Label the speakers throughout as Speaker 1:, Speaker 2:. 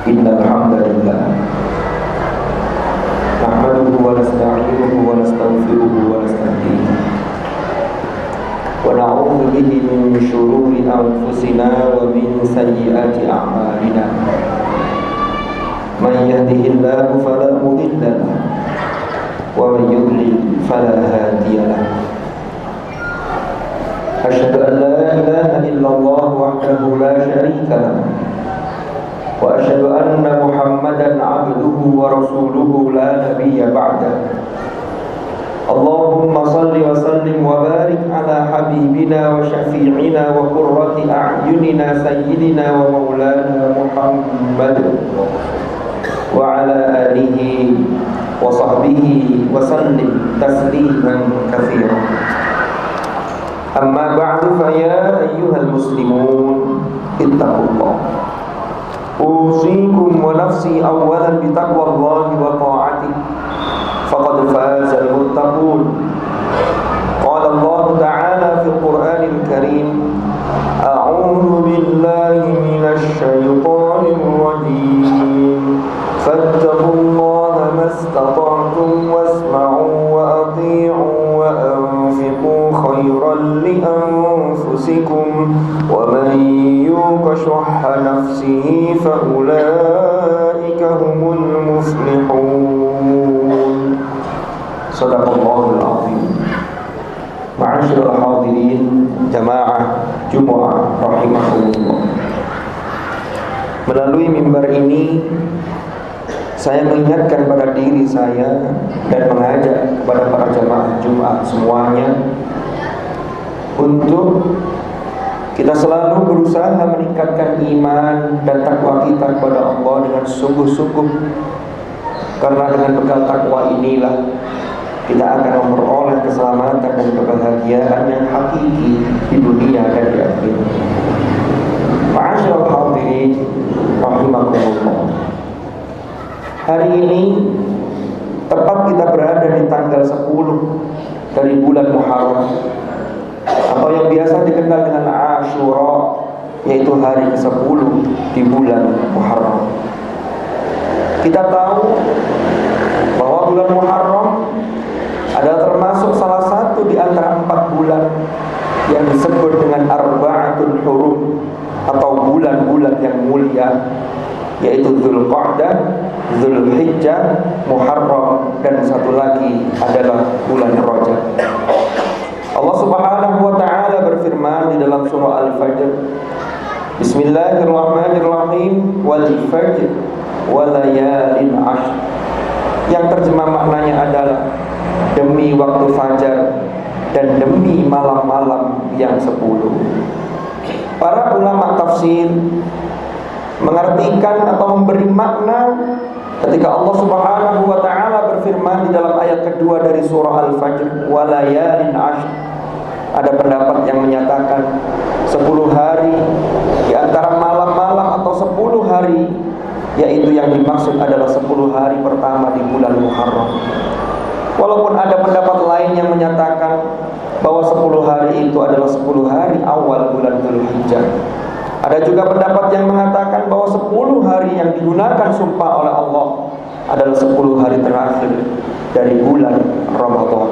Speaker 1: Innal hamdalillah nahmaduhu wa nasta'inuhu wa nastaghfiruhu wa nastahdihi wa na'udzu bihi min shururi anfusina wa min sayyiati a'malina. Man yahdihillahu fala mudilla lahu wa man yudlil fala hadiya lahu. Asyhadu an la ilaha illallah wahdahu la syarika lahu wa asyhadu anna Muhammadan 'abduhu wa rasuluhu la nabiyya ba'da. Allahumma salli wa sallim wa barik ala habibina wa syafi'ina wa qurrati a'yunina sayyidina wa maulana Muhammad wa ala alihi wa sahbihi wa sallim tasliman katsiran. Amma ba'du fa ya ayyuhal muslimun ittaqullah. Usikum wa nafsi awwalan bi taqwallahi wa ta'atihi faqad fazal muttaqun. Qala Allah ta'ala fil Qur'anil Karim, a'udzu billahi minasy syaithanir rajim. Fattaqullaha mastata'tum wasma'u wa athi'u wa anfiqu khairan li anfusikum wa man yuqa syuhha nafsihi fa ulaika humul muflihun. Shadaqallahul azim. Ma'asyiral hadirin jamaah Jumat rahimakumullah. Melalui mimbar ini saya mengingatkan pada diri saya dan mengajak kepada para jamaah Jumat semuanya untuk kita selalu berusaha meningkatkan iman dan takwa kita kepada Allah dengan sungguh-sungguh. Karena dengan bekal takwa inilah kita akan memperoleh keselamatan dan kebahagiaan yang hakiki di dunia dan di akhirat. Ma'asyiral hadirin rahimakumullah. Hari ini tepat kita berada di tanggal 10 dari bulan Muharram, atau yang biasa dikenal dengan Asyura, yaitu hari ke-10 di bulan Muharram. Kita tahu bahwa bulan Muharram adalah termasuk salah satu di antara 4 bulan yang disebut dengan Arba'atul Hurum, atau bulan-bulan yang mulia, yaitu Dzulqa'dah, Dzulhijjah, Muharram, dan satu lagi adalah bulan Rajab. Allah Subhanahu wa ta'ala berfirman di dalam surah Al-Fajr, Bismillahirrahmanirrahim, wal fajr wa layalin ashr. Yang terjemah maknanya adalah demi waktu fajar dan demi malam-malam yang 10. Para ulama tafsir mengartikan atau memberi makna ketika Allah Subhanahu wa ta'ala berfirman di dalam ayat kedua dari surah Al-Fajr, walayalin ashr. Ada pendapat yang menyatakan 10 hari di antara malam-malam atau 10 hari, yaitu yang dimaksud adalah 10 hari pertama di bulan Muharram. Walaupun ada pendapat lain yang menyatakan bahwa 10 hari itu adalah 10 hari awal bulan Dzulhijjah. Ada juga pendapat yang mengatakan bahwa 10 hari yang digunakan sumpah oleh Allah adalah 10 hari terakhir dari bulan Ramadan.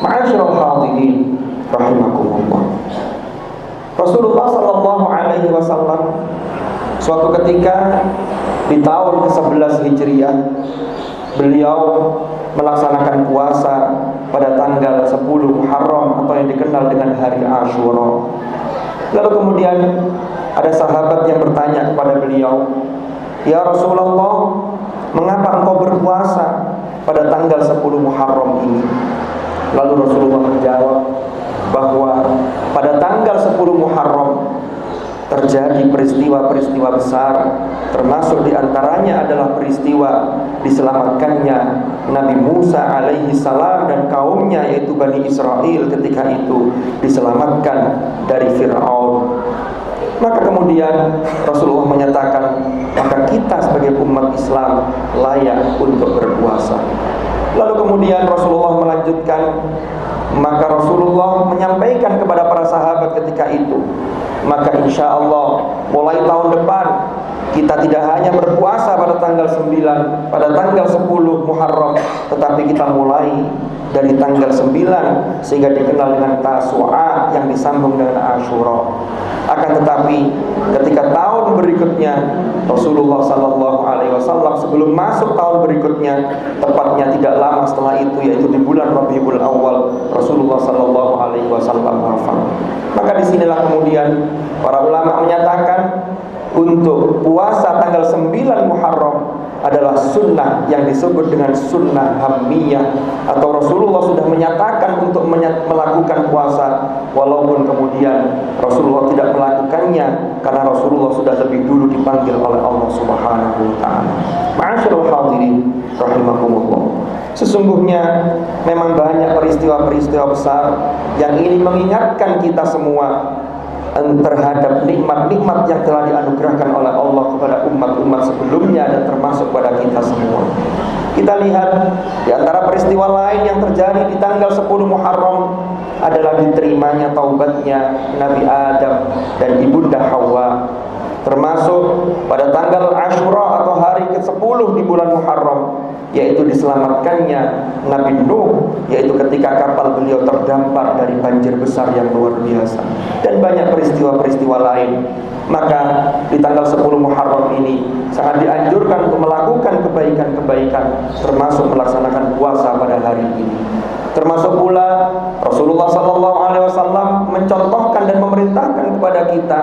Speaker 1: Ma'asyiral hadirin rahimakumullah. Rasulullah sallallahu alaihi wasallam suatu ketika di tahun ke-11 Hijriah, beliau melaksanakan puasa pada tanggal 10 Muharram, atau yang dikenal dengan hari Asyura. Lalu kemudian ada sahabat yang bertanya kepada beliau, "Ya Rasulullah, mengapa engkau berpuasa pada tanggal 10 Muharram ini?" Lalu Rasulullah menjawab bahwa pada tanggal 10 Muharram terjadi peristiwa-peristiwa besar, termasuk diantaranya adalah peristiwa diselamatkannya Nabi Musa alaihi salam dan kaumnya, yaitu Bani Israel, ketika itu diselamatkan dari Fir'aun. Maka kemudian Rasulullah menyatakan, maka kita sebagai umat Islam layak untuk berpuasa. Lalu kemudian Rasulullah melanjutkan, maka Rasulullah menyampaikan kepada para sahabat ketika itu maka insya Allah mulai tahun depan kita tidak hanya berpuasa pada tanggal 9, pada tanggal 10 Muharram, tetapi kita mulai dari tanggal 9 sehingga dikenal dengan Tasu'a yang disambung dengan Asyura. Akan tetapi ketika tahun berikutnya Rasulullah SAW sebelum masuk tahun berikutnya, tepatnya tidak lama setelah itu, yaitu di bulan Rabiul Awal, Rasulullah SAW wafat. Maka disinilah kemudian para ulama menyatakan untuk puasa tanggal 9 Muharram adalah sunnah yang disebut dengan sunnah hammiyah, atau Rasulullah sudah menyatakan untuk melakukan puasa, walaupun kemudian Rasulullah tidak melakukannya karena Rasulullah sudah lebih dulu dipanggil oleh Allah Subhanahu wa taala. Ma'asyiral hadirin rahimakumullah. Sesungguhnya memang banyak peristiwa-peristiwa besar yang ini mengingatkan kita semua terhadap nikmat-nikmat yang telah dianugerahkan oleh Allah kepada umat-umat sebelumnya dan termasuk pada kita semua. Kita lihat di antara peristiwa lain yang terjadi di tanggal 10 Muharram adalah diterimanya taubatnya Nabi Adam dan Ibunda Hawa, termasuk pada tanggal Asyura atau hari ke-10 di bulan Muharram, yaitu diselamatkannya Nabi Nuh, yaitu ketika kapal beliau terdampar dari banjir besar yang luar biasa, dan banyak peristiwa-peristiwa lain. Maka di tanggal 10 Muharram ini sangat dianjurkan untuk melakukan kebaikan-kebaikan, termasuk melaksanakan puasa pada hari ini. Termasuk pula Rasulullah SAW mencontohkan dan memerintahkan kepada kita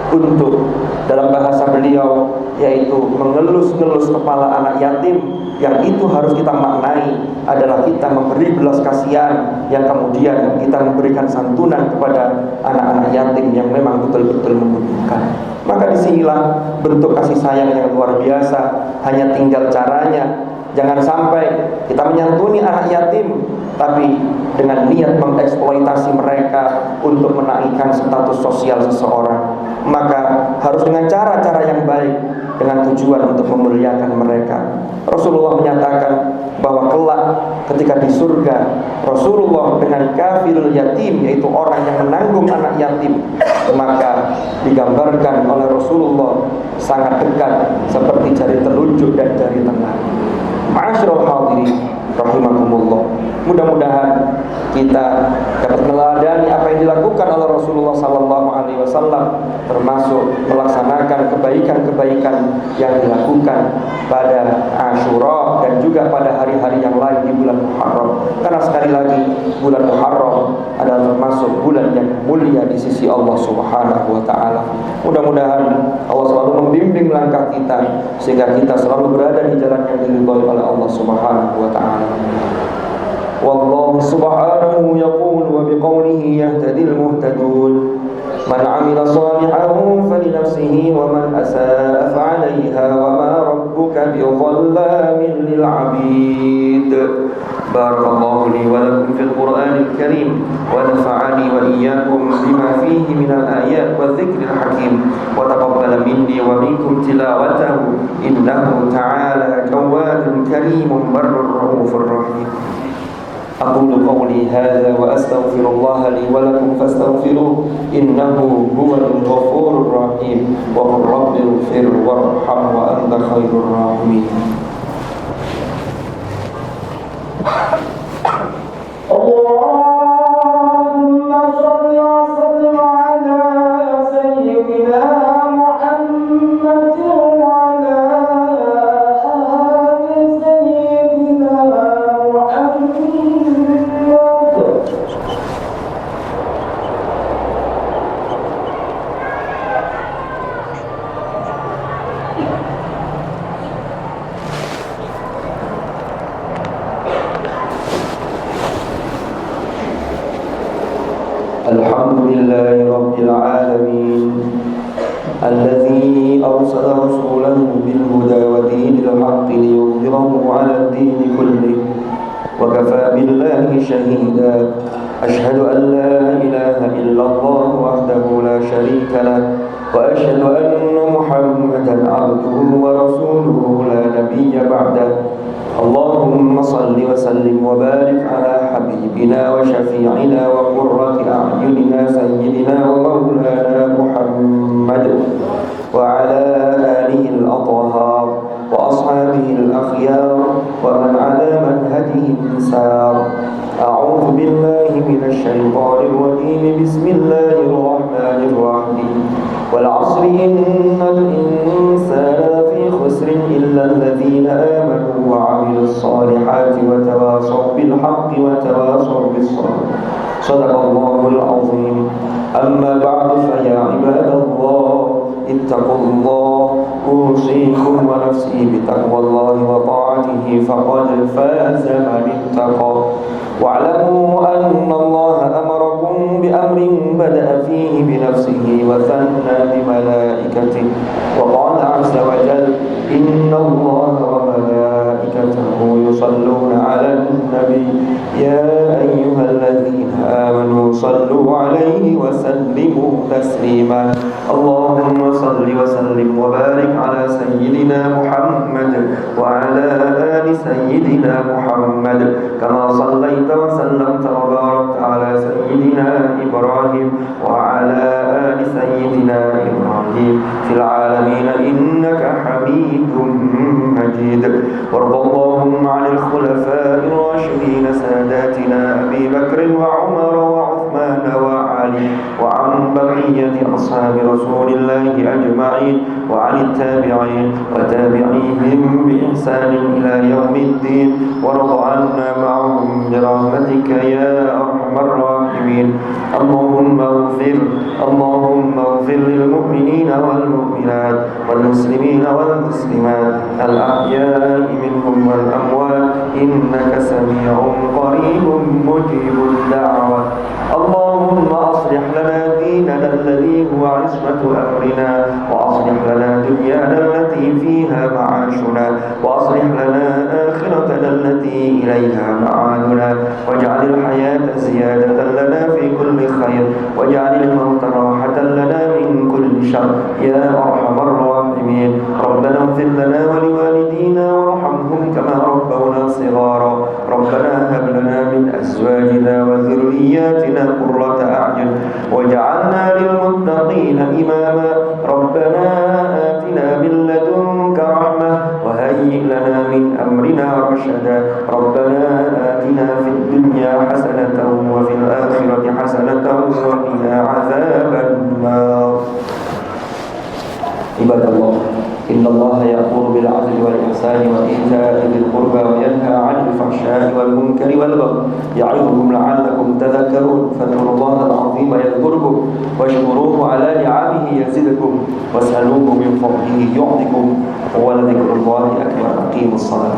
Speaker 1: untuk, dalam bahasa beliau, yaitu mengelus-ngelus kepala anak yatim, yang itu harus kita maknai adalah kita memberi belas kasihan, yang kemudian kita memberikan santunan kepada anak-anak yatim yang memang betul-betul membutuhkan. Maka disinilah bentuk kasih sayang yang luar biasa. Hanya tinggal caranya. Jangan sampai kita menyantuni anak yatim tapi dengan niat mengeksploitasi mereka untuk menaikkan status sosial seseorang. Maka harus dengan cara-cara yang baik, dengan tujuan untuk memuliakan mereka. Rasulullah menyatakan bahwa kelak ketika di surga, Rasulullah dengan kafirul yatim, yaitu orang yang menanggung anak yatim, maka digambarkan oleh Rasulullah sangat dekat seperti jari telunjuk dan jari tengah. Ma'asyiral hadirin rahimakumullah. Mudah-mudahan kita dapat meneladani apa yang dilakukan oleh Rasulullah SAW, termasuk melaksanakan kebaikan-kebaikan yang dilakukan pada Asyura dan juga pada hari-hari yang lain di bulan Muharram. Karena sekali lagi bulan Muharram adalah termasuk bulan yang mulia di sisi Allah Subhanahu wa taala. Mudah-mudahan Allah selalu membimbing langkah kita sehingga kita selalu berada di jalan yang diridhoi oleh Allah Subhanahu wa taala. Wallahu subhanahu yaqul wa biqawlihi yahtadil muhtadun. Man 'amila shalihan falinafsihi wa man asaa fa'alayha wa ma rabbuka bidhallamin lil 'abid. Barakallahu li wa lakum fil Qur'anil Karim wa nafa'ani wa iyyakum bima fihi minal ayat wa dzikril hakim wa taqabbala minni wa minkum tilawatahu innahu ta'ala tawwabun karimun barrur raufur rahim. أقول قولي هذا وأستغفر الله لي ولكم فاستغفروه إنه هو الغفور الرحيم وقل رب اغفر وارحم وأنت خير الراحمين. اللهم صل وسلم على سيدنا محمد وعلى آل سيدنا محمد. الحمد لله رب العالمين الذي أرسل رسوله بالهدى ودين الحق ليظهره على الدين كله وكفى بالله شهيدا. أشهد أن لا إله إلا الله وحده لا شريك له وأشهد أن محمدا عبده ورسوله لا نبي بعده. اللهم صل وسلم وبارك على حبيبنا وشفيعنا وقرة أعيننا سيدنا ومولانا محمد وعلى آله الأطهار وأصحابه الأخيار ومن على منهجهم سار. أعوذ بالله من الشيطان الرجيم. بسم الله الرحمن الرحيم. والعصر إن الإنسان لفي خسر إلا الذين آمنوا وعملوا الصالحات وتواصوا بالحق وتواصوا بالصبر. صدق الله العظيم. أما بعد فيا عباد الله اتقوا الله. أوصيكم ونفسي بتقوى الله وطاعته فقد فاز من اتقى. واعلموا أن الله أمركم بأمر بدأ فيه بنفسه وثنى بملائكته وقال عز وجل إن الله وملائكته يصلون على النبي يا أيها الذين آمنوا صلوا عليه وسلموا تسليما. اللهم صل وسلم وبارك على سيدنا محمد وعلى آل سيدنا محمد كما صليت وسلمت وباركت على سيدنا إبراهيم وعلى آل سيدنا إبراهيم في العالمين إنك حميد مجيد. وارض اللهم عن الخلفاء الراشدين ساداتنا أبي بكر وعمر وعثمان وعلي وعن بقية أصحاب رسول الله أجمعين وعن التابعين وتابعيهم بإحسان إلى يوم الدين. وارض عنا معهم برحمتك يا أرحم الراحمين. اللهم اغفر للمؤمنين والمؤمنات والمسلمين والمسلمات الأحياء منهم والأموات إنك سميع قريب مجيب الدعوة. اللهم أصلح لنا ديننا الذي هو عصمة أمرنا وأصلح لنا دنيانا التي فيها معاشنا وأصلح لنا آخرتنا التي إليها معادنا واجعل الحياة زيادة لنا في كل خير واجعل الموت راحة لنا من كل شر يا أرحم الراحمين. ربنا اغفر لنا ولوالدينا وارحمهم كما ربونا صغارا. ربنا هب لنا من أزواجنا وذرياتنا قرة أعين واجعلنا للمتقين إماما. ربنا آتنا من لدنك رحمة وهيئ لنا من أمرنا رشدا. ربنا آتنا في الدنيا حسنة وفي الآخرة حسنة وقنا عذاب النار. عباد الله إن الله يأمر بالعدل والإحسان وإيتاء ذي القربى وينهى عن الفحشاء والمنكر والبغي يعظكم لعلكم تذكرون. فاذكروا الله العظيم يذكركم واشكروه على نعمه يزدكم واسألوه من فضله يعطكم ولذكر الله أكبر. أقيموا الصلاة.